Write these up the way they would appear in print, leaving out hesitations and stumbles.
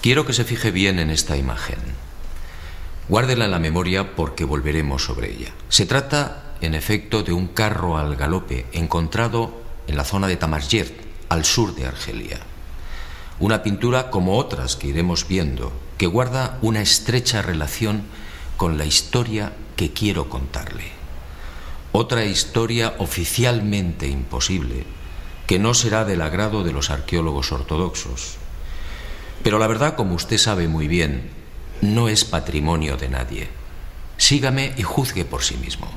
Quiero que se fije bien en esta imagen. Guárdela en la memoria porque volveremos sobre ella. Se trata, en efecto, de un carro al galope encontrado en la zona de Tamashgert, al sur de Argelia. Una pintura como otras que iremos viendo, que guarda una estrecha relación con la historia que quiero contarle. Otra historia oficialmente imposible, que no será del agrado de los arqueólogos ortodoxos. Pero la verdad, como usted sabe muy bien, no es patrimonio de nadie. Sígame y juzgue por sí mismo.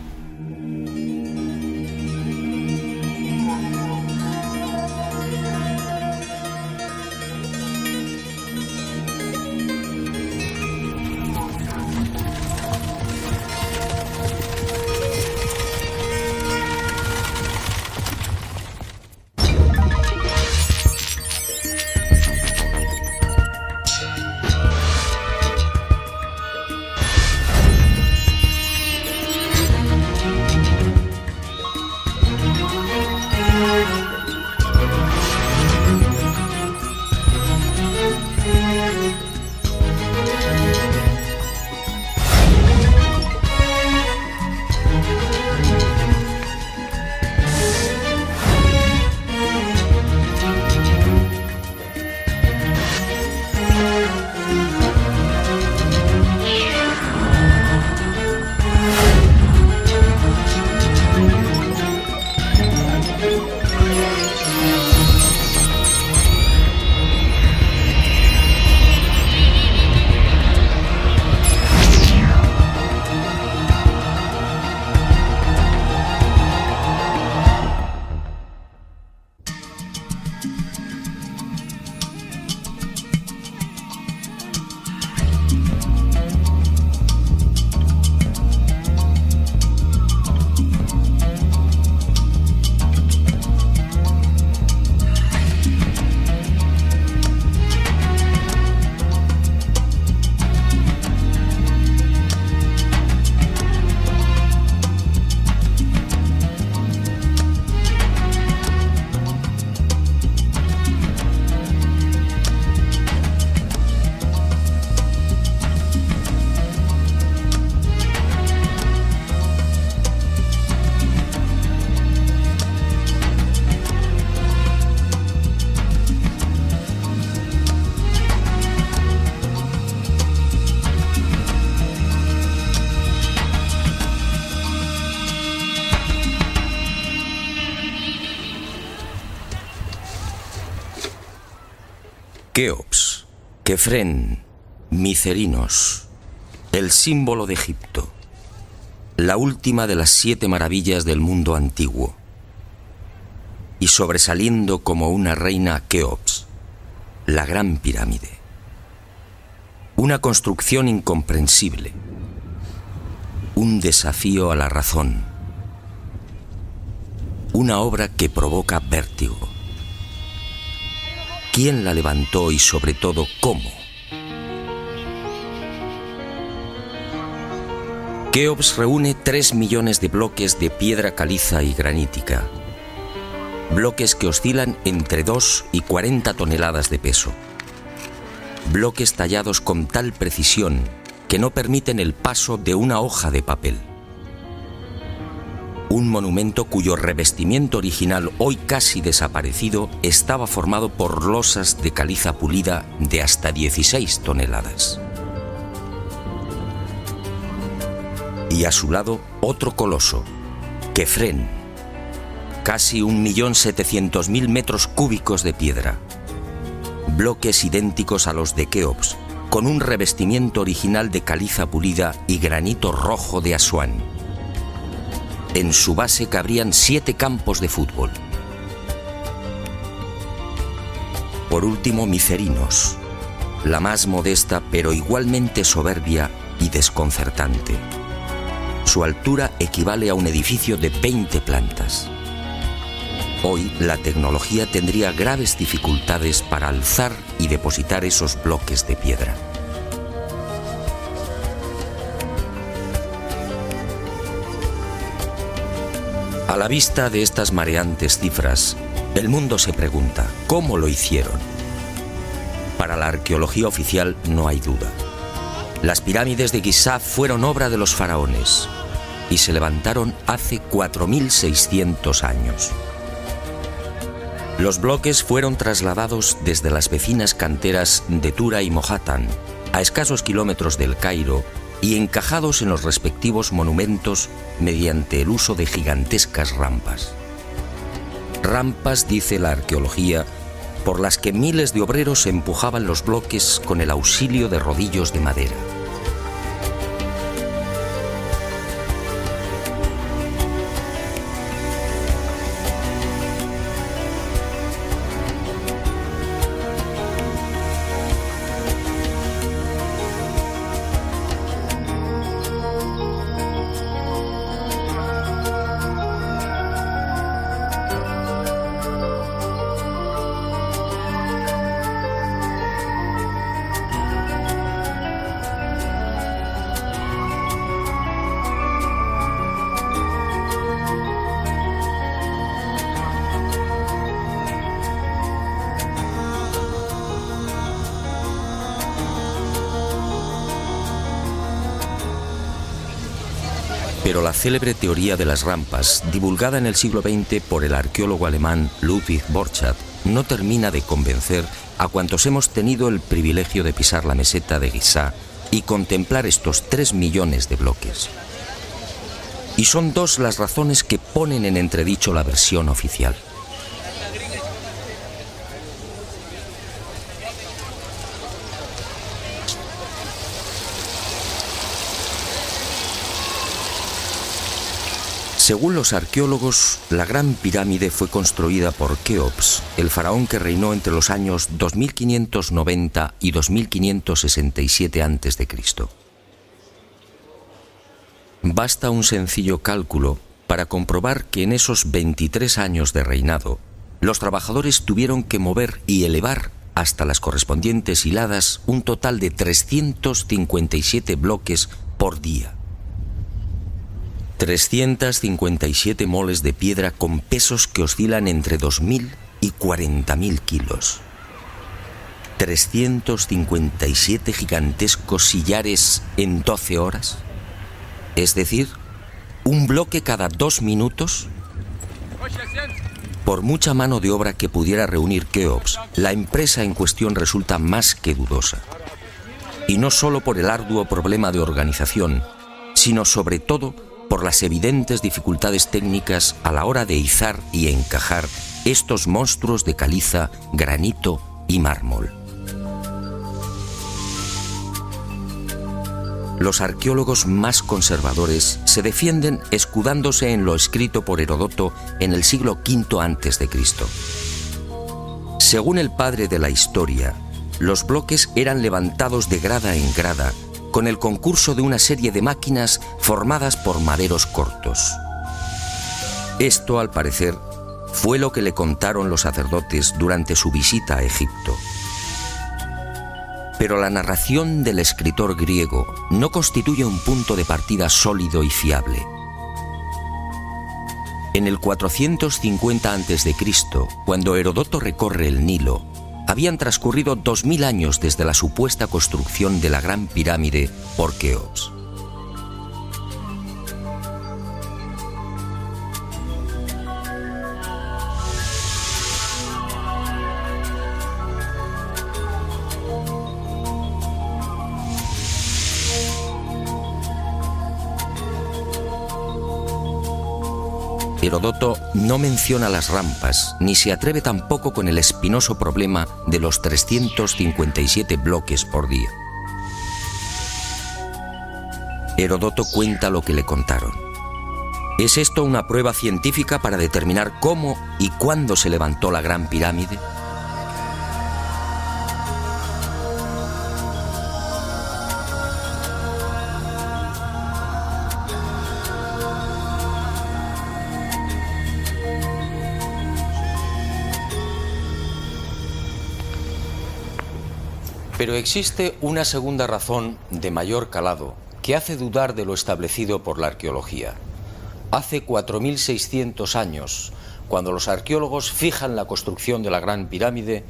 Keops, Kefren, Micerinos, el símbolo de Egipto, la última de las 7 maravillas del mundo antiguo. Y sobresaliendo como una reina Keops, la gran pirámide. Una construcción incomprensible, un desafío a la razón, una obra que provoca vértigo. ¿Quién la levantó y sobre todo cómo? Keops reúne 3 millones de bloques de piedra caliza y granítica. Bloques que oscilan entre 2 y 40 toneladas de peso. Bloques tallados con tal precisión que no permiten el paso de una hoja de papel. Un monumento cuyo revestimiento original, hoy casi desaparecido, estaba formado por losas de caliza pulida de hasta 16 toneladas. Y a su lado, otro coloso, Kefren, casi 1.700.000 metros cúbicos de piedra. Bloques idénticos a los de Keops, con un revestimiento original de caliza pulida y granito rojo de Asuán. En su base cabrían 7 campos de fútbol. Por último, Micerinos, la más modesta pero igualmente soberbia y desconcertante. Su altura equivale a un edificio de 20 plantas. Hoy la tecnología tendría graves dificultades para alzar y depositar esos bloques de piedra. A la vista de estas mareantes cifras, el mundo se pregunta, ¿cómo lo hicieron? Para la arqueología oficial no hay duda. Las pirámides de Giza fueron obra de los faraones y se levantaron hace 4.600 años. Los bloques fueron trasladados desde las vecinas canteras de Tura y Mohatan, a escasos kilómetros del Cairo, y encajados en los respectivos monumentos mediante el uso de gigantescas rampas. Rampas, dice la arqueología, por las que miles de obreros empujaban los bloques con el auxilio de rodillos de madera. Pero la célebre teoría de las rampas, divulgada en el siglo XX por el arqueólogo alemán Ludwig Borchardt, no termina de convencer a cuantos hemos tenido el privilegio de pisar la meseta de Giza y contemplar estos 3 millones de bloques. Y son 2 las razones que ponen en entredicho la versión oficial. Según los arqueólogos, la Gran Pirámide fue construida por Keops, el faraón que reinó entre los años 2590 y 2567 a.C. Basta un sencillo cálculo para comprobar que en esos 23 años de reinado, los trabajadores tuvieron que mover y elevar hasta las correspondientes hiladas un total de 357 bloques por día. 357 moles de piedra con pesos que oscilan entre 2.000 y 40.000 kilos. 357 gigantescos sillares en 12 horas. Es decir, un bloque cada 2 minutos. Por mucha mano de obra que pudiera reunir Keops, la empresa en cuestión resulta más que dudosa. Y no solo por el arduo problema de organización, sino sobre todo por las evidentes dificultades técnicas a la hora de izar y encajar estos monstruos de caliza, granito y mármol. Los arqueólogos más conservadores se defienden escudándose en lo escrito por Heródoto en el siglo V a.C. Según el padre de la historia, los bloques eran levantados de grada en grada con el concurso de una serie de máquinas formadas por maderos cortos. Esto, al parecer, fue lo que le contaron los sacerdotes durante su visita a Egipto. Pero la narración del escritor griego no constituye un punto de partida sólido y fiable. En el 450 a.C., cuando Heródoto recorre el Nilo, habían transcurrido 2000 años desde la supuesta construcción de la Gran Pirámide por Keops. Heródoto no menciona las rampas, ni se atreve tampoco con el espinoso problema de los 357 bloques por día. Heródoto cuenta lo que le contaron. ¿Es esto una prueba científica para determinar cómo y cuándo se levantó la Gran Pirámide? Pero existe una segunda razón de mayor calado que hace dudar de lo establecido por la arqueología. Hace 4.600 años, cuando los arqueólogos fijan la construcción de la Gran Pirámide,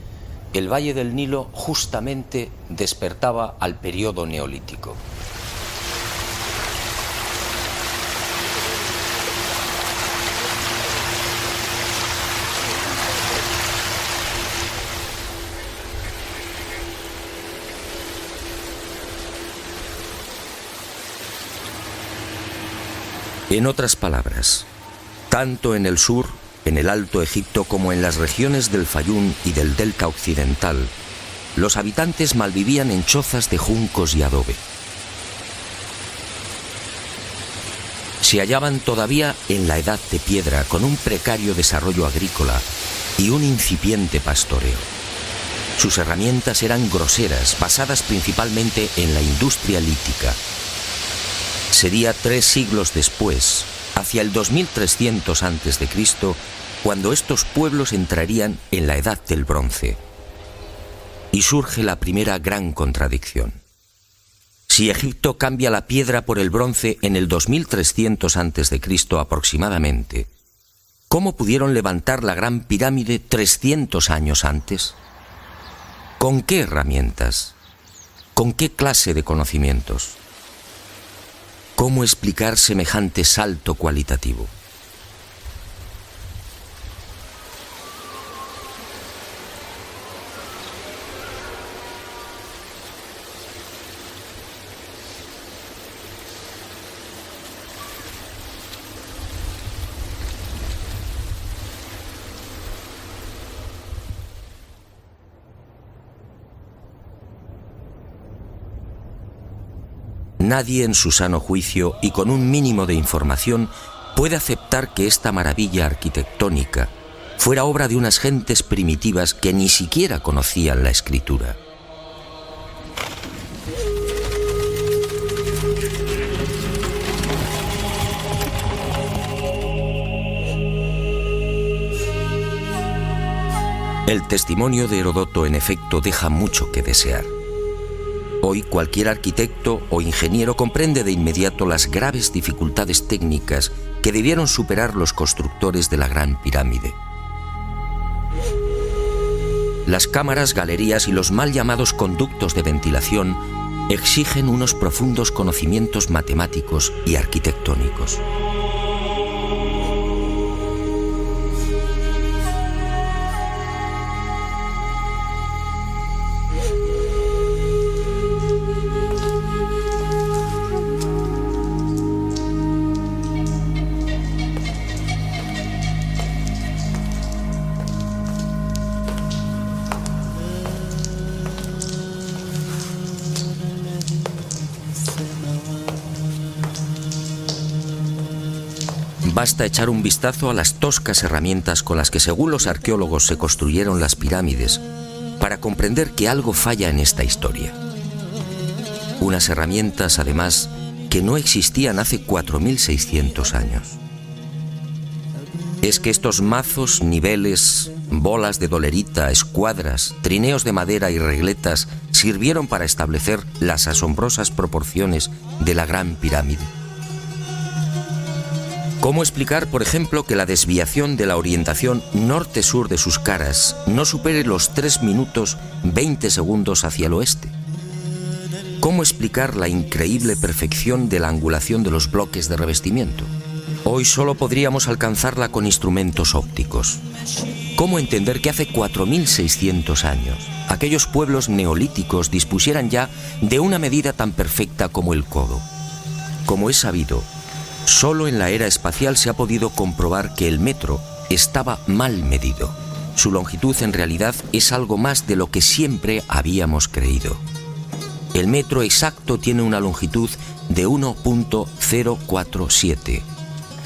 el valle del Nilo justamente despertaba al periodo neolítico. En otras palabras, tanto en el sur, en el Alto Egipto, como en las regiones del Fayum y del Delta Occidental, los habitantes malvivían en chozas de juncos y adobe. Se hallaban todavía en la edad de piedra, con un precario desarrollo agrícola y un incipiente pastoreo. Sus herramientas eran groseras, basadas principalmente en la industria lítica. Sería 3 siglos después, hacia el 2300 a.C., cuando estos pueblos entrarían en la Edad del Bronce. Y surge la primera gran contradicción. Si Egipto cambia la piedra por el bronce en el 2300 a.C. aproximadamente, ¿cómo pudieron levantar la Gran Pirámide 300 años antes? ¿Con qué herramientas? ¿Con qué clase de conocimientos? ¿Cómo explicar semejante salto cualitativo? Nadie en su sano juicio y con un mínimo de información puede aceptar que esta maravilla arquitectónica fuera obra de unas gentes primitivas que ni siquiera conocían la escritura. El testimonio de Heródoto, en efecto, deja mucho que desear. Hoy cualquier arquitecto o ingeniero comprende de inmediato las graves dificultades técnicas que debieron superar los constructores de la Gran Pirámide. Las cámaras, galerías y los mal llamados conductos de ventilación exigen unos profundos conocimientos matemáticos y arquitectónicos. Basta echar un vistazo a las toscas herramientas con las que, según los arqueólogos, se construyeron las pirámides para comprender que algo falla en esta historia. Unas herramientas, además, que no existían hace 4600 años. Es que estos mazos, niveles, bolas de dolerita, escuadras, trineos de madera y regletas sirvieron para establecer las asombrosas proporciones de la Gran Pirámide. ¿Cómo explicar, por ejemplo, que la desviación de la orientación norte-sur de sus caras no supere los 3 minutos 20 segundos hacia el oeste? ¿Cómo explicar la increíble perfección de la angulación de los bloques de revestimiento? Hoy solo podríamos alcanzarla con instrumentos ópticos. ¿Cómo entender que hace 4600 años aquellos pueblos neolíticos dispusieran ya de una medida tan perfecta como el codo? Como es sabido, solo en la era espacial se ha podido comprobar que el metro estaba mal medido. Su longitud en realidad es algo más de lo que siempre habíamos creído. El metro exacto tiene una longitud de 1.047.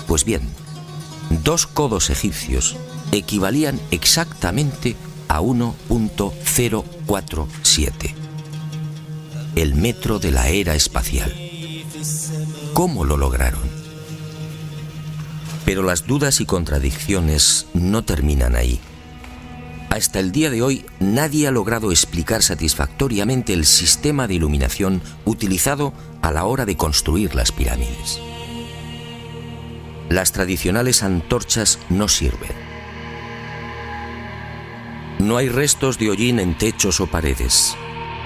Pues bien, 2 codos egipcios equivalían exactamente a 1.047. El metro de la era espacial. ¿Cómo lo lograron? Pero las dudas y contradicciones no terminan ahí. Hasta el día de hoy, nadie ha logrado explicar satisfactoriamente el sistema de iluminación utilizado a la hora de construir las pirámides. Las tradicionales antorchas no sirven. No hay restos de hollín en techos o paredes.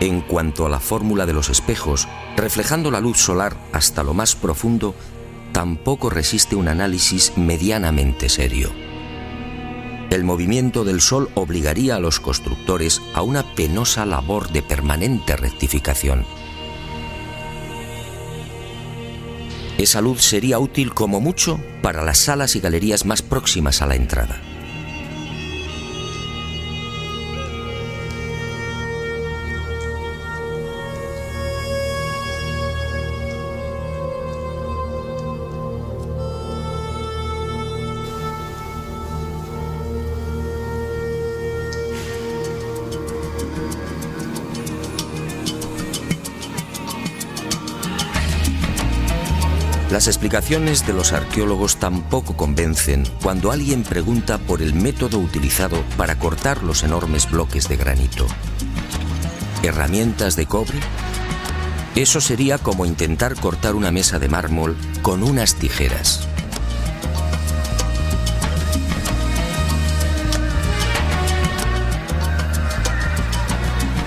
En cuanto a la fórmula de los espejos, reflejando la luz solar hasta lo más profundo, tampoco resiste un análisis medianamente serio. El movimiento del Sol obligaría a los constructores a una penosa labor de permanente rectificación. Esa luz sería útil como mucho para las salas y galerías más próximas a la entrada. Las explicaciones de los arqueólogos tampoco convencen cuando alguien pregunta por el método utilizado para cortar los enormes bloques de granito. ¿Herramientas de cobre? Eso sería como intentar cortar una mesa de mármol con unas tijeras.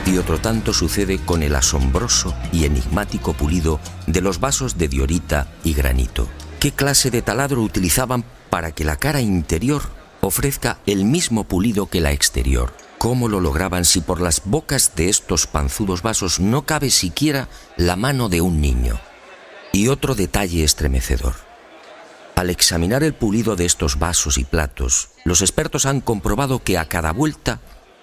Y otro tanto sucede con el asombroso y enigmático pulido de los vasos de diorita y granito. ¿Qué clase de taladro utilizaban para que la cara interior ofrezca el mismo pulido que la exterior? ¿Cómo lo lograban si por las bocas de estos panzudos vasos no cabe siquiera la mano de un niño? Y otro detalle estremecedor. Al examinar el pulido de estos vasos y platos, los expertos han comprobado que a cada vuelta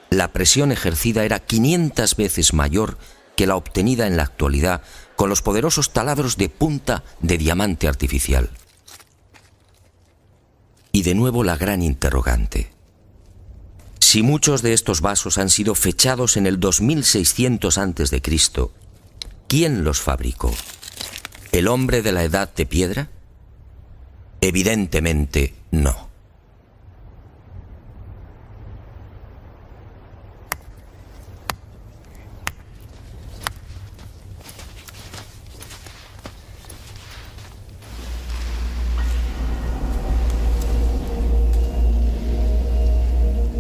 la presión ejercida era 500 veces mayor que la obtenida en la actualidad con los poderosos taladros de punta de diamante artificial. Y de nuevo la gran interrogante. Si muchos de estos vasos han sido fechados en el 2600 a.C., ¿quién los fabricó? ¿El hombre de la Edad de Piedra? Evidentemente no.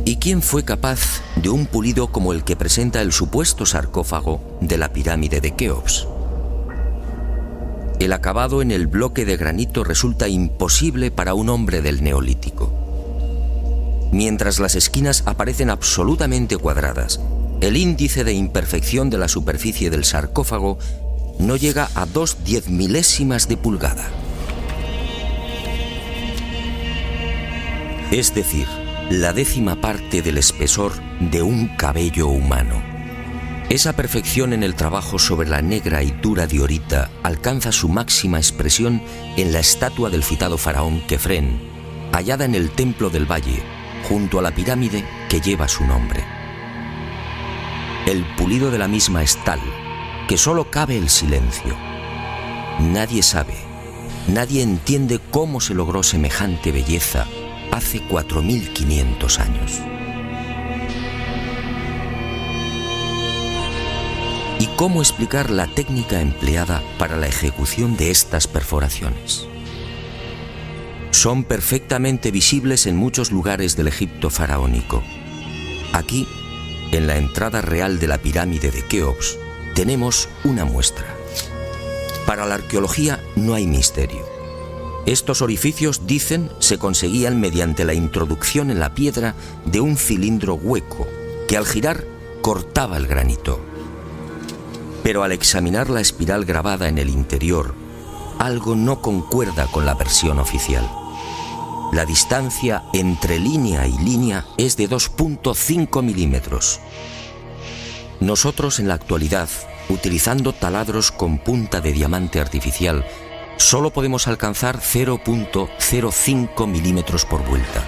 ¿Y quién fue capaz de un pulido como el que presenta el supuesto sarcófago de la pirámide de Keops? El acabado en el bloque de granito resulta imposible para un hombre del Neolítico. Mientras las esquinas aparecen absolutamente cuadradas, el índice de imperfección de la superficie del sarcófago no llega a 2/10 milésimas de pulgada. Es decir, la 10ª parte del espesor de un cabello humano. Esa perfección en el trabajo sobre la negra y dura diorita alcanza su máxima expresión en la estatua del citado faraón Kefren, hallada en el Templo del Valle, junto a la pirámide que lleva su nombre. El pulido de la misma es tal que solo cabe el silencio. Nadie sabe, nadie entiende cómo se logró semejante belleza hace 4500 años. ¿Y cómo explicar la técnica empleada para la ejecución de estas perforaciones? Son perfectamente visibles en muchos lugares del Egipto faraónico. Aquí, en la entrada real de la pirámide de Keops, tenemos una muestra. Para la arqueología no hay misterio. Estos orificios, dicen, se conseguían mediante la introducción en la piedra de un cilindro hueco que al girar cortaba el granito. Pero al examinar la espiral grabada en el interior, algo no concuerda con la versión oficial. La distancia entre línea y línea es de 2,5 milímetros. Nosotros en la actualidad, utilizando taladros con punta de diamante artificial, solo podemos alcanzar 0,05 milímetros por vuelta.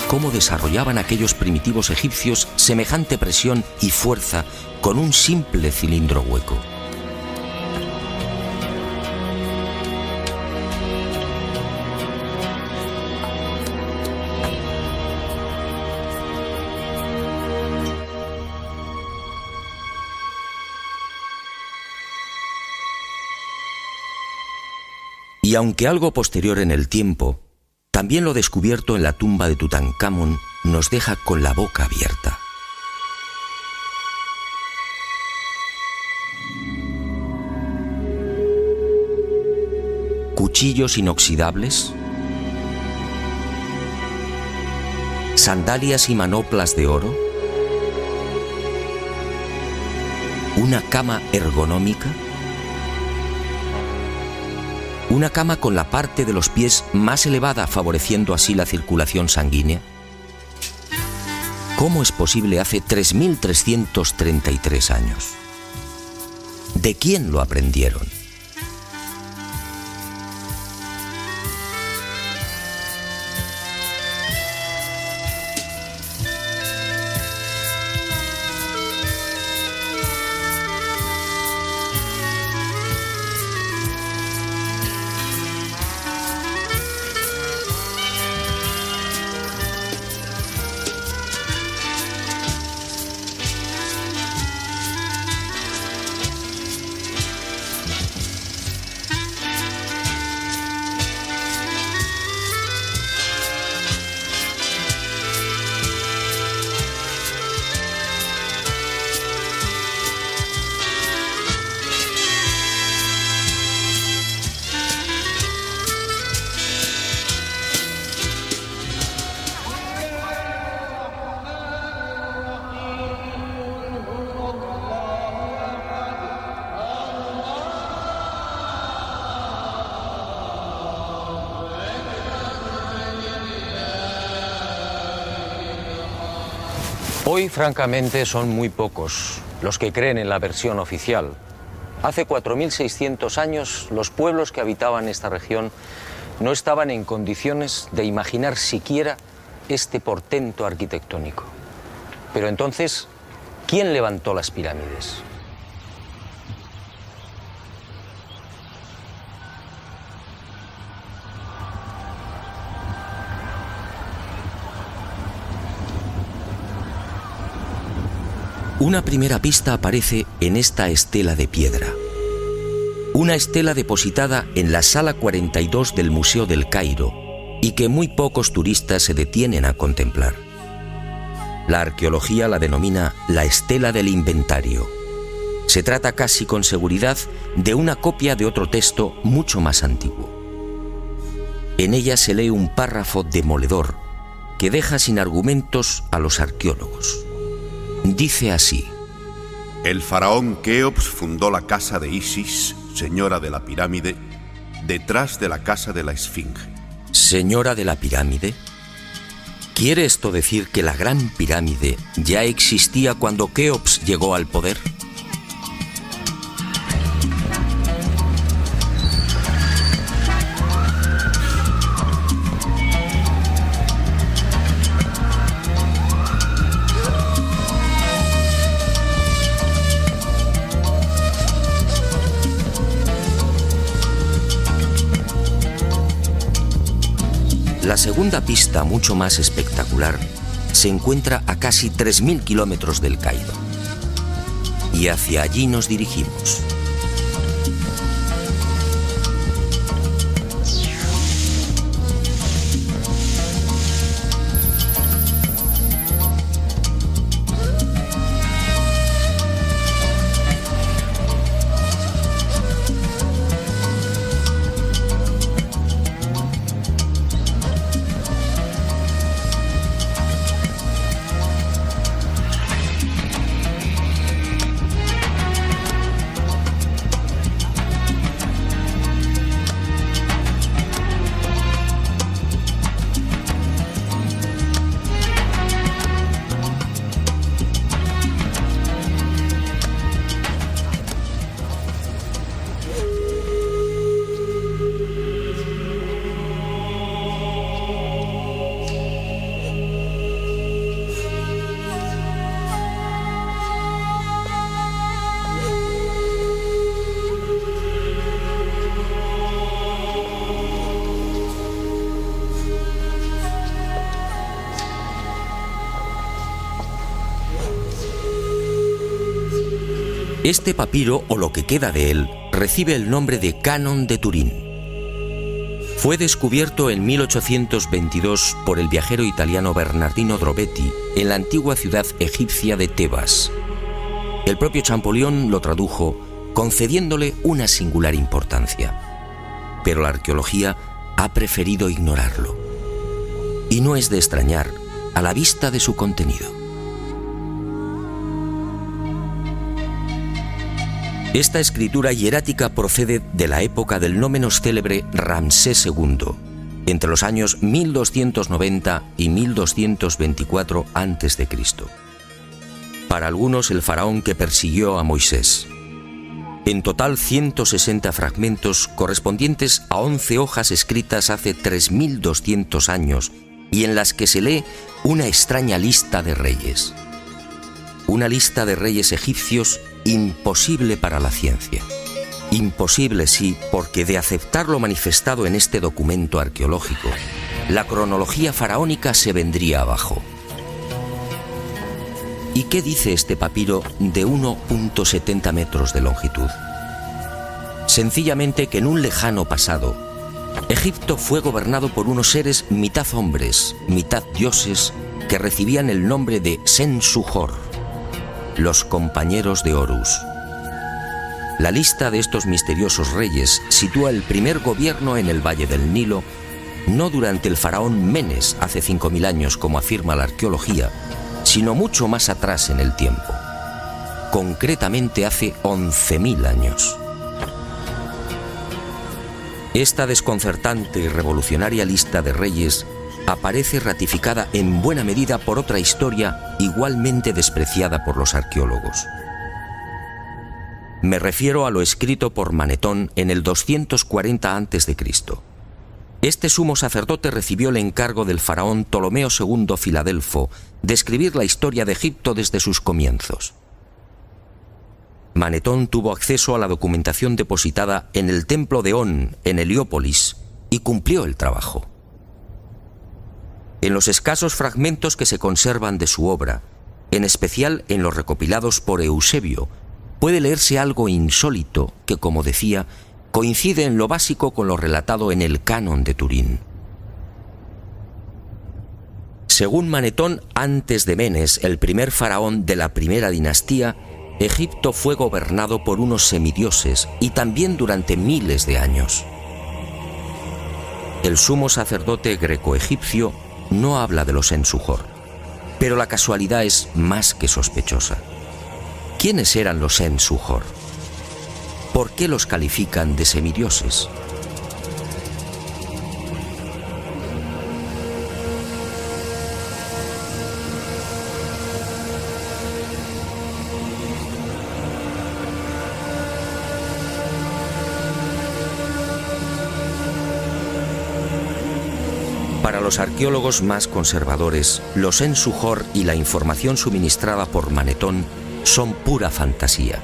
cómo desarrollaban aquellos primitivos egipcios semejante presión y fuerza con un simple cilindro hueco. Y aunque algo posterior en el tiempo, también lo descubierto en la tumba de Tutankamón nos deja con la boca abierta. Cuchillos inoxidables, sandalias y manoplas de oro, una cama ergonómica, una cama con la parte de los pies más elevada, favoreciendo así la circulación sanguínea. ¿Cómo es posible hace 3.333 años? ¿De quién lo aprendieron? Hoy, francamente, son muy pocos los que creen en la versión oficial. Hace 4.600 años, los pueblos que habitaban esta región no estaban en condiciones de imaginar siquiera este portento arquitectónico. Pero entonces, ¿quién levantó las pirámides? Una primera pista aparece en esta estela de piedra. Una estela depositada en la sala 42 del Museo del Cairo y que muy pocos turistas se detienen a contemplar. La arqueología la denomina la estela del inventario. Se trata casi con seguridad de una copia de otro texto mucho más antiguo. En ella se lee un párrafo demoledor que deja sin argumentos a los arqueólogos. Dice así: el faraón Keops fundó la casa de Isis, señora de la pirámide, detrás de la casa de la Esfinge. ¿Señora de la pirámide? ¿Quiere esto decir que la Gran Pirámide ya existía cuando Keops llegó al poder? La segunda pista, mucho más espectacular, se encuentra a casi 3.000 kilómetros del Cairo. Y hacia allí nos dirigimos. Este papiro, o lo que queda de él, recibe el nombre de Canon de Turín. Fue descubierto en 1822 por el viajero italiano Bernardino Drobetti en la antigua ciudad egipcia de Tebas. El propio Champollion lo tradujo, concediéndole una singular importancia. Pero la arqueología ha preferido ignorarlo. Y no es de extrañar a la vista de su contenido. Esta escritura hierática procede de la época del no menos célebre Ramsés II, entre los años 1290 y 1224 a.C. Para algunos, el faraón que persiguió a Moisés. En total, 160 fragmentos correspondientes a 11 hojas escritas hace 3200 años y en las que se lee una extraña lista de reyes. Una lista de reyes egipcios imposible para la ciencia. Imposible, sí, porque de aceptar lo manifestado en este documento arqueológico, la cronología faraónica se vendría abajo. ¿Y qué dice este papiro de 1,70 metros de longitud? Sencillamente que en un lejano pasado, Egipto fue gobernado por unos seres mitad hombres, mitad dioses, que recibían el nombre de Sen-Suhor, los compañeros de Horus. La lista de estos misteriosos reyes sitúa el primer gobierno en el Valle del Nilo, no durante el faraón Menes hace 5000 años como afirma la arqueología, sino mucho más atrás en el tiempo, concretamente hace 11.000 años. Esta desconcertante y revolucionaria lista de reyes aparece ratificada en buena medida por otra historia igualmente despreciada por los arqueólogos. Me refiero a lo escrito por Manetón en el 240 a.C. Este sumo sacerdote recibió el encargo del faraón Ptolomeo II Filadelfo de escribir la historia de Egipto desde sus comienzos. Manetón tuvo acceso a la documentación depositada en el templo de On, en Heliópolis, y cumplió el trabajo. En los escasos fragmentos que se conservan de su obra, en especial en los recopilados por Eusebio, puede leerse algo insólito que, como decía, coincide en lo básico con lo relatado en el Canon de Turín. Según Manetón, antes de Menes, el primer faraón de la primera dinastía, Egipto fue gobernado por unos semidioses y también durante miles de años. El sumo sacerdote greco-egipcio no habla de los Sen-Suhor, pero la casualidad es más que sospechosa. ¿Quiénes eran los Sen-Suhor? ¿Por qué los califican de semidioses? Para los arqueólogos más conservadores, los Sen-Suhor y la información suministrada por Manetón son pura fantasía.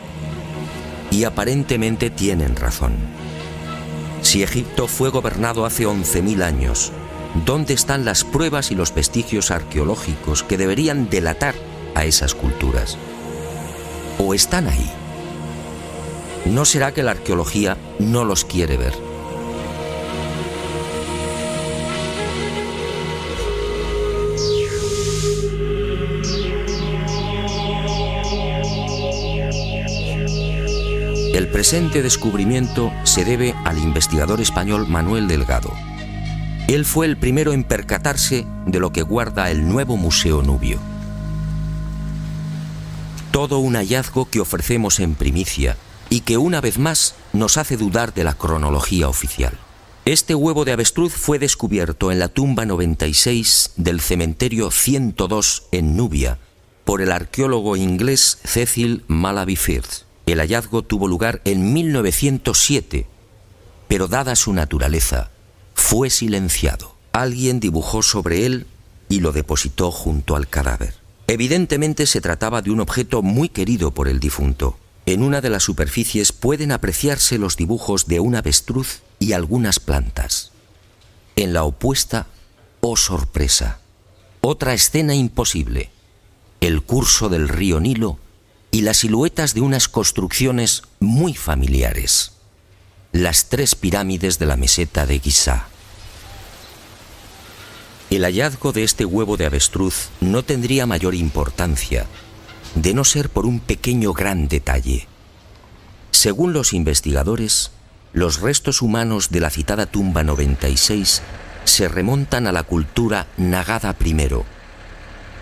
Y aparentemente tienen razón. Si Egipto fue gobernado hace 11.000 años, ¿dónde están las pruebas y los vestigios arqueológicos que deberían delatar a esas culturas? ¿O están ahí? ¿No será que la arqueología no los quiere ver? El presente descubrimiento se debe al investigador español Manuel Delgado. Él fue el primero en percatarse de lo que guarda el nuevo Museo Nubio. Todo un hallazgo que ofrecemos en primicia y que una vez más nos hace dudar de la cronología oficial. Este huevo de avestruz fue descubierto en la tumba 96 del cementerio 102 en Nubia por el arqueólogo inglés Cecil Malaby Firth. El hallazgo tuvo lugar en 1907, pero dada su naturaleza, fue silenciado. Alguien dibujó sobre él y lo depositó junto al cadáver. Evidentemente se trataba de un objeto muy querido por el difunto. En una de las superficies pueden apreciarse los dibujos de un avestruz y algunas plantas. En la opuesta, ¡oh sorpresa!, otra escena imposible: el curso del río Nilo y las siluetas de unas construcciones muy familiares: las 3 pirámides de la meseta de Giza. El hallazgo de este huevo de avestruz no tendría mayor importancia, de no ser por un pequeño gran detalle. Según los investigadores, los restos humanos de la citada tumba 96 se remontan a la cultura Nagada I,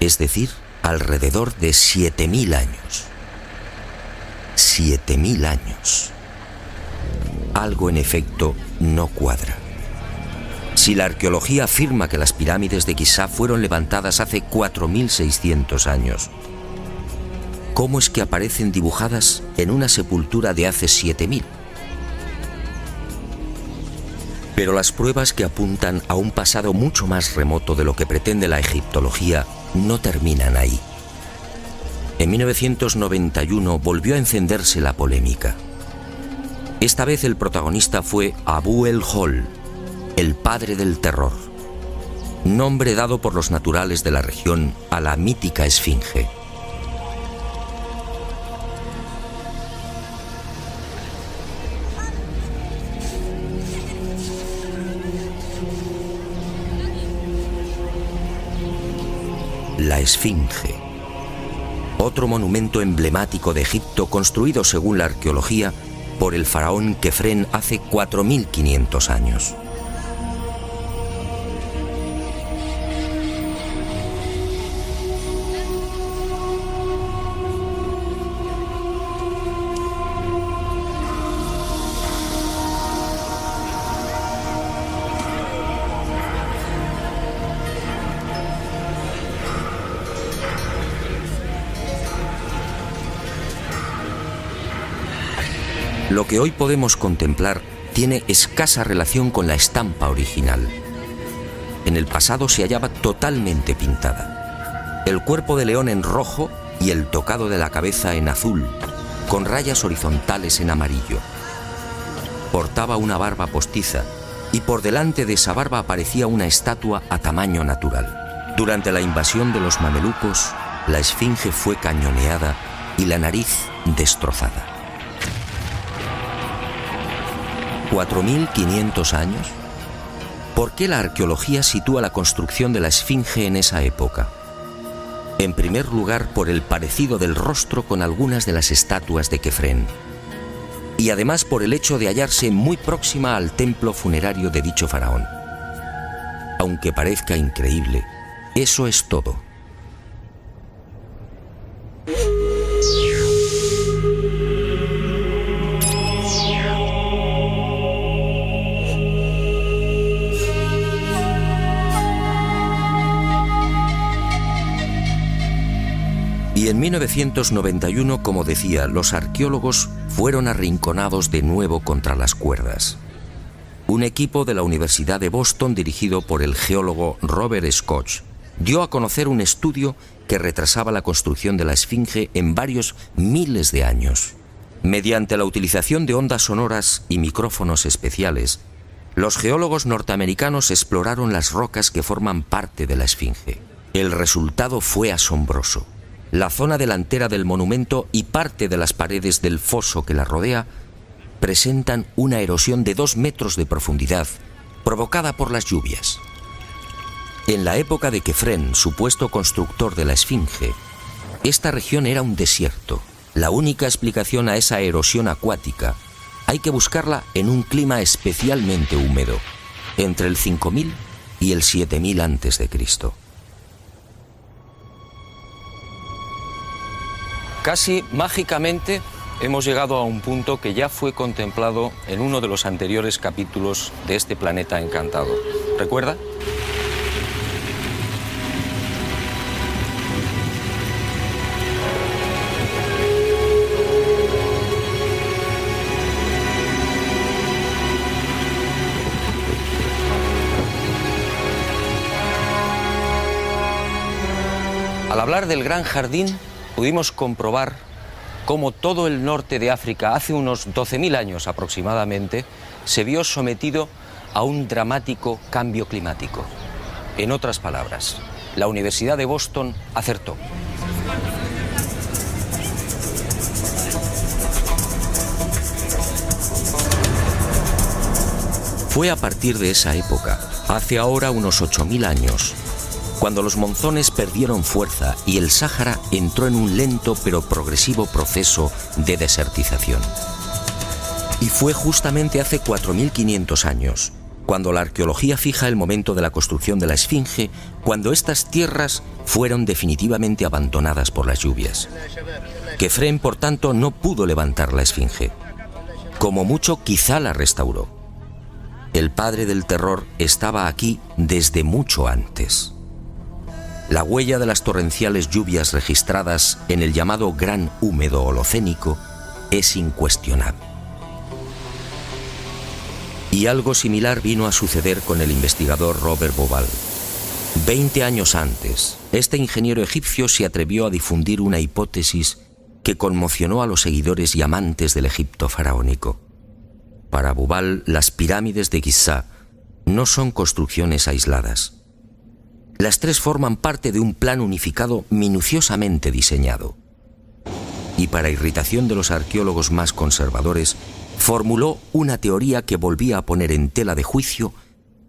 es decir, alrededor de 7.000 años. 7.000 años. Algo en efecto no cuadra. Si la arqueología afirma que las pirámides de Giza fueron levantadas hace 4.600 años, ¿cómo es que aparecen dibujadas en una sepultura de hace 7.000? Pero las pruebas que apuntan a un pasado mucho más remoto de lo que pretende la egiptología no terminan ahí. En 1991 volvió a encenderse la polémica. Esta vez el protagonista fue Abu el-Hol, el padre del terror, nombre dado por los naturales de la región a la mítica esfinge. La esfinge, otro monumento emblemático de Egipto construido según la arqueología por el faraón Kefren hace 4.500 años. Lo que hoy podemos contemplar tiene escasa relación con la estampa original. En el pasado se hallaba totalmente pintada. El cuerpo de león en rojo y el tocado de la cabeza en azul, con rayas horizontales en amarillo. Portaba una barba postiza y por delante de esa barba aparecía una estatua a tamaño natural. Durante la invasión de los mamelucos, la esfinge fue cañoneada y la nariz destrozada. ¿4.500 años? ¿Por qué la arqueología sitúa la construcción de la esfinge en esa época? En primer lugar, por el parecido del rostro con algunas de las estatuas de Kefren. Y además por el hecho de hallarse muy próxima al templo funerario de dicho faraón. Aunque parezca increíble, eso es todo. Y en 1991, como decía, los arqueólogos fueron arrinconados de nuevo contra las cuerdas. Un equipo de la Universidad de Boston, dirigido por el geólogo Robert Scotch, dio a conocer un estudio que retrasaba la construcción de la esfinge en varios miles de años. Mediante la utilización de ondas sonoras y micrófonos especiales, los geólogos norteamericanos exploraron las rocas que forman parte de la esfinge. El resultado fue asombroso. La zona delantera del monumento y parte de las paredes del foso que la rodea presentan una erosión de 2 metros de profundidad provocada por las lluvias. En la época de Kefren, supuesto constructor de la esfinge, esta región era un desierto. La única explicación a esa erosión acuática hay que buscarla en un clima especialmente húmedo, entre el 5000 y el 7000 a.C. Casi mágicamente hemos llegado a un punto que ya fue contemplado en uno de los anteriores capítulos de este planeta encantado. ¿Recuerda? Al hablar del Gran Jardín, pudimos comprobar cómo todo el norte de África, hace unos 12.000 años aproximadamente, se vio sometido a un dramático cambio climático. En otras palabras, la Universidad de Boston acertó. Fue a partir de esa época, hace ahora unos 8000 años, cuando los monzones perdieron fuerza y el Sáhara entró en un lento pero progresivo proceso de desertización. Y fue justamente hace 4500 años, cuando la arqueología fija el momento de la construcción de la Esfinge, cuando estas tierras fueron definitivamente abandonadas por las lluvias. Kefren, por tanto, no pudo levantar la Esfinge. Como mucho, quizá la restauró. El padre del terror estaba aquí desde mucho antes. La huella de las torrenciales lluvias registradas en el llamado Gran Húmedo Holocénico es incuestionable. Y algo similar vino a suceder con el investigador Robert Bauval. 20 años antes, este ingeniero egipcio se atrevió a difundir una hipótesis que conmocionó a los seguidores y amantes del Egipto faraónico. Para Bauval, las pirámides de Giza no son construcciones aisladas. Las tres forman parte de un plan unificado minuciosamente diseñado. Y para irritación de los arqueólogos más conservadores, formuló una teoría que volvía a poner en tela de juicio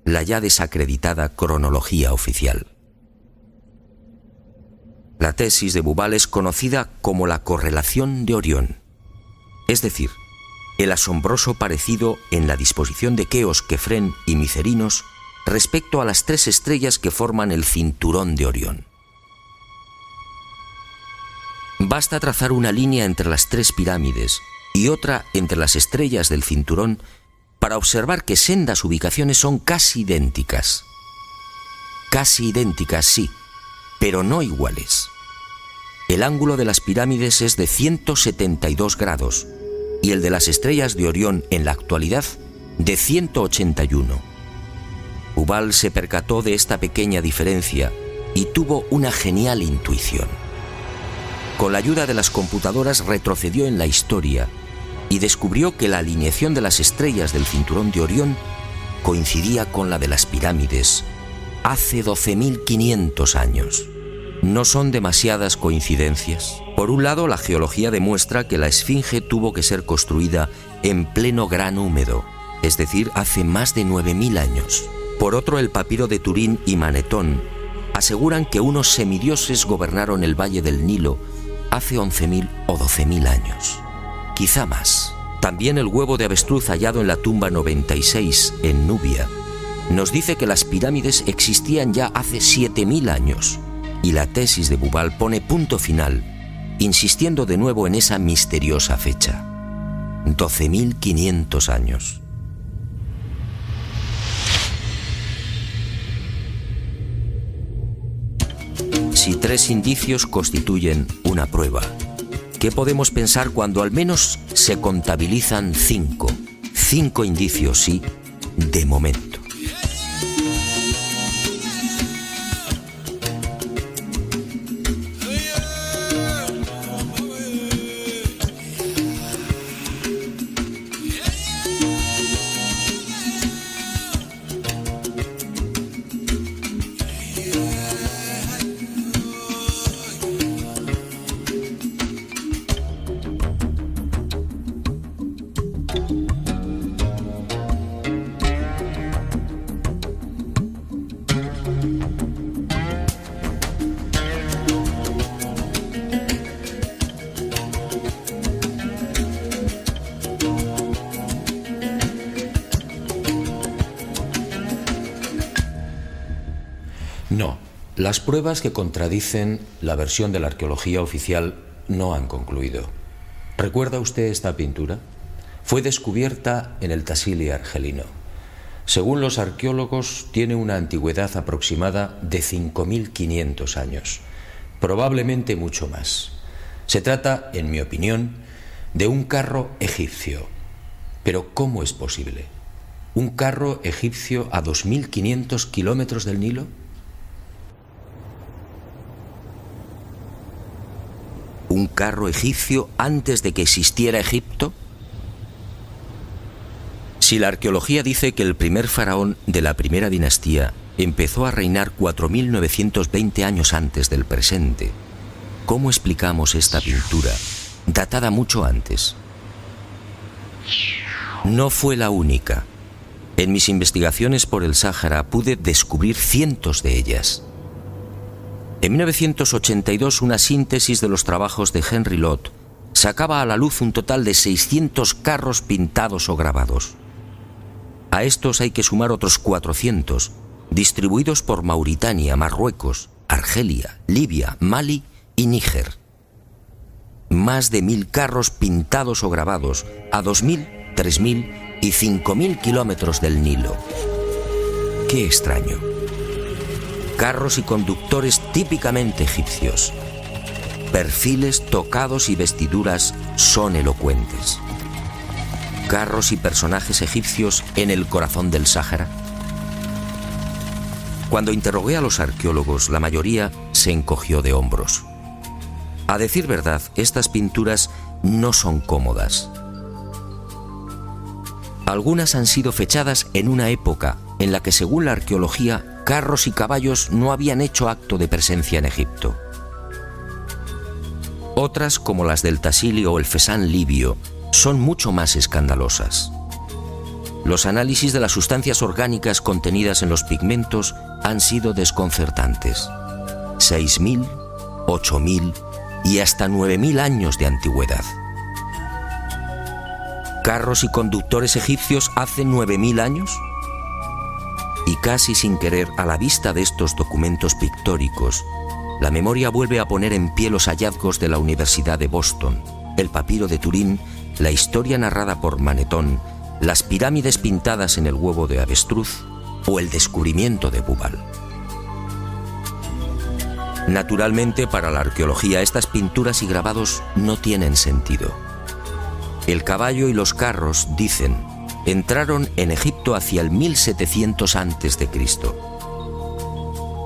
la ya desacreditada cronología oficial. La tesis de Bauval es conocida como la correlación de Orión, es decir, el asombroso parecido en la disposición de Keos, Kefren y Micerinos respecto a las tres estrellas que forman el cinturón de Orión. Basta trazar una línea entre las tres pirámides y otra entre las estrellas del cinturón para observar que sendas ubicaciones son casi idénticas. Casi idénticas, sí, pero no iguales. El ángulo de las pirámides es de 172 grados y el de las estrellas de Orión en la actualidad de 181. Bauval se percató de esta pequeña diferencia y tuvo una genial intuición. Con la ayuda de las computadoras retrocedió en la historia y descubrió que la alineación de las estrellas del cinturón de Orión coincidía con la de las pirámides hace 12.500 años. ¿No son demasiadas coincidencias? Por un lado, la geología demuestra que la Esfinge tuvo que ser construida en pleno Gran Húmedo, es decir, hace más de 9.000 años. Por otro, el papiro de Turín y Manetón aseguran que unos semidioses gobernaron el valle del Nilo hace 11.000 o 12.000 años. Quizá más. También el huevo de avestruz hallado en la tumba 96 en Nubia nos dice que las pirámides existían ya hace 7.000 años. Y la tesis de Bauval pone punto final, insistiendo de nuevo en esa misteriosa fecha. 12.500 años. Si tres indicios constituyen una prueba, ¿qué podemos pensar cuando al menos se contabilizan 5? 5 indicios, sí, de momento. No, las pruebas que contradicen la versión de la arqueología oficial no han concluido. ¿Recuerda usted esta pintura? Fue descubierta en el Tassili argelino. Según los arqueólogos, tiene una antigüedad aproximada de 5.500 años, probablemente mucho más. Se trata, en mi opinión, de un carro egipcio. Pero ¿cómo es posible? ¿Un carro egipcio a 2.500 kilómetros del Nilo? ¿Un carro egipcio antes de que existiera Egipto? Si la arqueología dice que el primer faraón de la primera dinastía empezó a reinar 4.920 años antes del presente, ¿cómo explicamos esta pintura, datada mucho antes? No fue la única. En mis investigaciones por el Sáhara pude descubrir cientos de ellas. En 1982, una síntesis de los trabajos de Henry Lott sacaba a la luz un total de 600 carros pintados o grabados. A estos hay que sumar otros 400, distribuidos por Mauritania, Marruecos, Argelia, Libia, Mali y Níger. Más de 1000 carros pintados o grabados a 2000, 3000 y 5000 kilómetros del Nilo. ¡Qué extraño! Carros y conductores típicamente egipcios. Perfiles, tocados y vestiduras son elocuentes. Carros y personajes egipcios en el corazón del Sáhara. Cuando interrogué a los arqueólogos, la mayoría se encogió de hombros. A decir verdad, estas pinturas no son cómodas. Algunas han sido fechadas en una época en la que, según la arqueología, carros y caballos no habían hecho acto de presencia en Egipto. Otras, como las del Tassili o el Fesán libio, son mucho más escandalosas. Los análisis de las sustancias orgánicas contenidas en los pigmentos han sido desconcertantes. 6.000, 8.000 y hasta 9.000 años de antigüedad. ¿Carros y conductores egipcios hace 9.000 años? Y casi sin querer, a la vista de estos documentos pictóricos, la memoria vuelve a poner en pie los hallazgos de la Universidad de Boston, el papiro de Turín, la historia narrada por Manetón, las pirámides pintadas en el huevo de avestruz o el descubrimiento de Bubal. Naturalmente, para la arqueología, estas pinturas y grabados no tienen sentido. El caballo y los carros, dicen, entraron en Egipto hacia el 1700 a.C.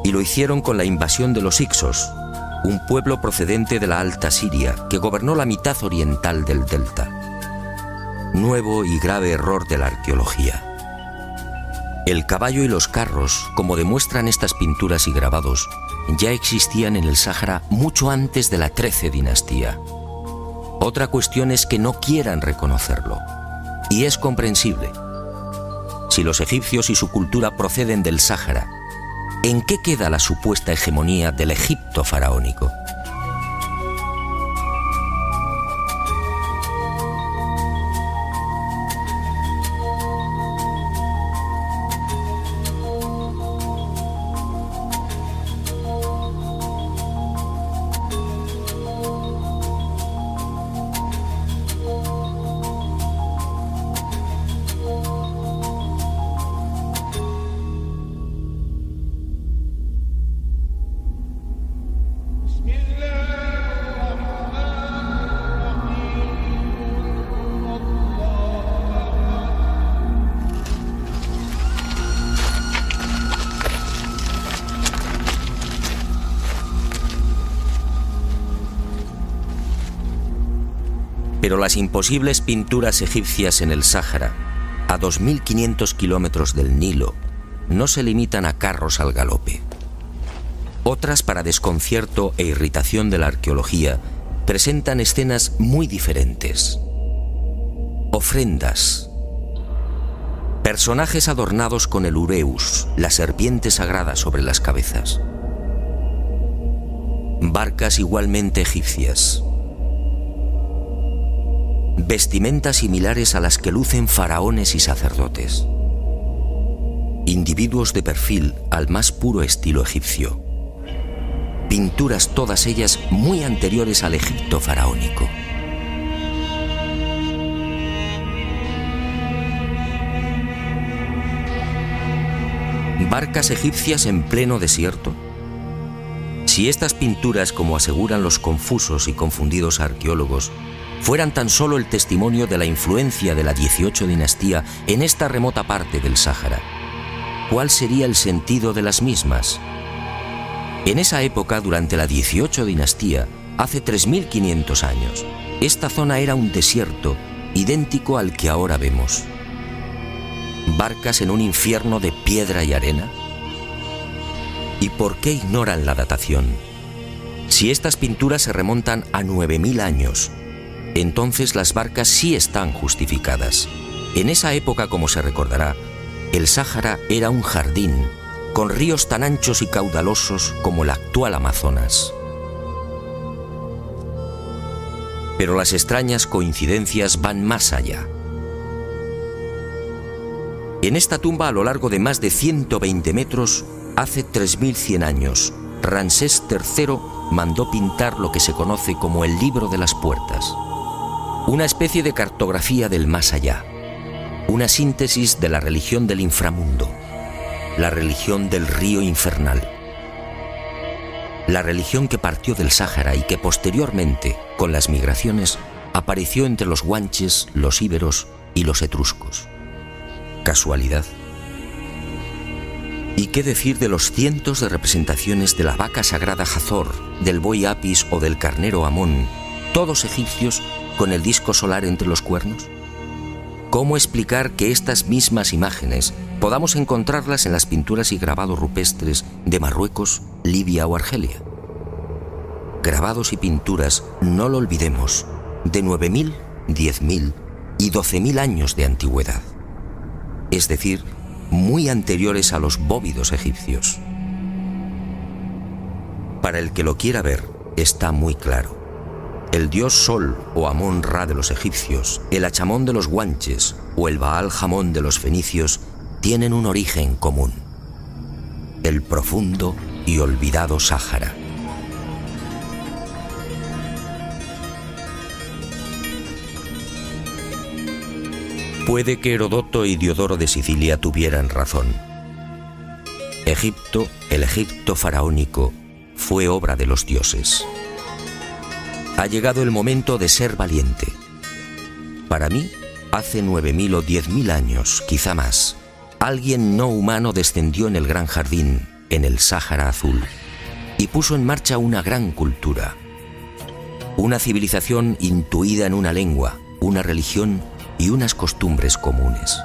y lo hicieron con la invasión de los Hicsos, un pueblo procedente de la Alta Siria que gobernó la mitad oriental del delta. Nuevo y grave error de la arqueología. El caballo y los carros, como demuestran estas pinturas y grabados, ya existían en el Sáhara mucho antes de la XIII dinastía. Otra cuestión es que no quieran reconocerlo, y es comprensible. Si los egipcios y su cultura proceden del Sáhara, ¿en qué queda la supuesta hegemonía del Egipto faraónico? Pero las imposibles pinturas egipcias en el Sáhara, a 2.500 kilómetros del Nilo, no se limitan a carros al galope. Otras, para desconcierto e irritación de la arqueología, presentan escenas muy diferentes. Ofrendas. Personajes adornados con el ureus, la serpiente sagrada sobre las cabezas. Barcas igualmente egipcias. Vestimentas similares a las que lucen faraones y sacerdotes. Individuos de perfil al más puro estilo egipcio. Pinturas todas ellas muy anteriores al Egipto faraónico. ¿Barcas egipcias en pleno desierto? Si estas pinturas, como aseguran los confusos y confundidos arqueólogos, fueran tan solo el testimonio de la influencia de la XVIII dinastía en esta remota parte del Sáhara, ¿cuál sería el sentido de las mismas? En esa época, durante la XVIII dinastía, hace 3.500 años, esta zona era un desierto idéntico al que ahora vemos. ¿Barcas en un infierno de piedra y arena? ¿Y por qué ignoran la datación? Si estas pinturas se remontan a 9.000 años, entonces las barcas sí están justificadas. En esa época, como se recordará, el Sáhara era un jardín, con ríos tan anchos y caudalosos como el actual Amazonas. Pero las extrañas coincidencias van más allá. En esta tumba, a lo largo de más de 120 metros, hace 3100 años, Ramsés III mandó pintar lo que se conoce como el Libro de las Puertas, una especie de cartografía del más allá, una síntesis de la religión del inframundo, la religión del río infernal, la religión que partió del Sáhara y que posteriormente, con las migraciones, apareció entre los guanches, los íberos y los etruscos. ¿Casualidad? ¿Y qué decir de los cientos de representaciones de la vaca sagrada Hathor, del buey Apis o del carnero Amón, todos egipcios con el disco solar entre los cuernos? ¿Cómo explicar que estas mismas imágenes podamos encontrarlas en las pinturas y grabados rupestres de Marruecos, Libia o Argelia? Grabados y pinturas, no lo olvidemos, de 9.000, 10.000 y 12.000 años de antigüedad, es decir, muy anteriores a los bóvidos egipcios. Para el que lo quiera ver, está muy claro. El dios Sol o Amón-Ra de los egipcios, el Achamón de los guanches o el Baal-Jamón de los fenicios tienen un origen común: el profundo y olvidado Sáhara. Puede que Herodoto y Diodoro de Sicilia tuvieran razón. Egipto, el Egipto faraónico, fue obra de los dioses. Ha llegado el momento de ser valiente. Para mí, hace 9.000 o 10.000 años, quizá más, alguien no humano descendió en el gran jardín, en el Sáhara Azul, y puso en marcha una gran cultura. Una civilización intuida en una lengua, una religión y unas costumbres comunes.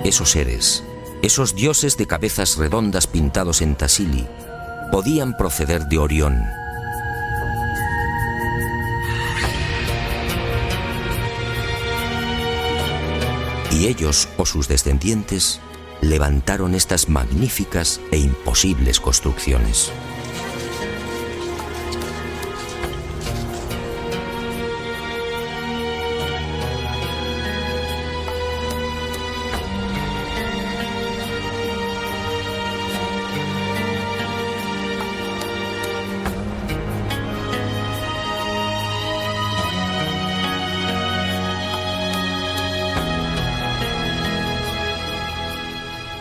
Esos seres, esos dioses de cabezas redondas pintados en Tassili, podían proceder de Orión. Y ellos, o sus descendientes, levantaron estas magníficas e imposibles construcciones.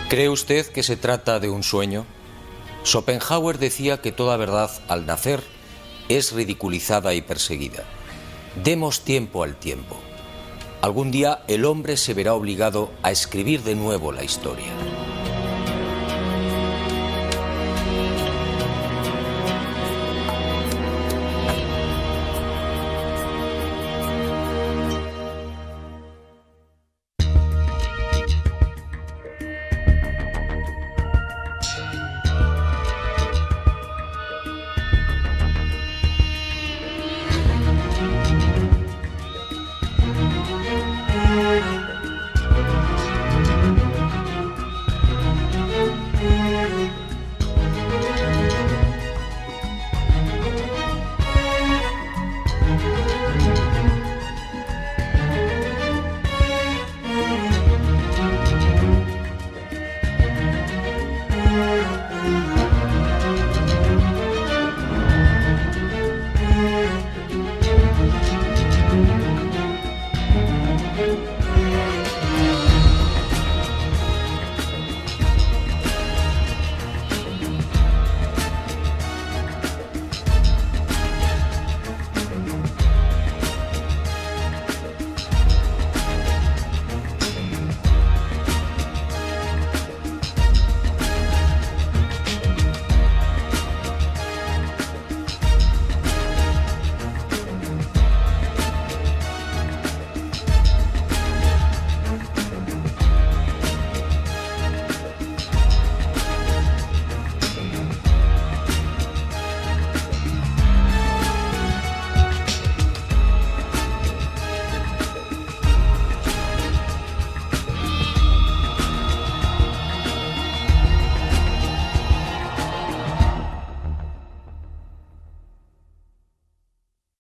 ¿Cree usted que se trata de un sueño? Schopenhauer decía que toda verdad, al nacer, es ridiculizada y perseguida. Demos tiempo al tiempo. Algún día el hombre se verá obligado a escribir de nuevo la historia.